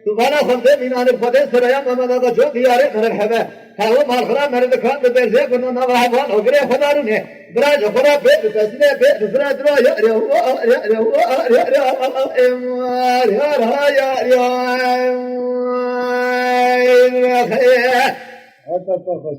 तुम्हारा खंदे बिना ने फदे सरया ममदा का जो दियारे नर है वो मार खरा मेरे दुकान पे दे से कोनो ना वह हो गरे खदारू ने बरा जो खरा पे कसने पे दूसरा दरो या रे वो रे वो रे रे एम या रा या या अच्छा तो खुश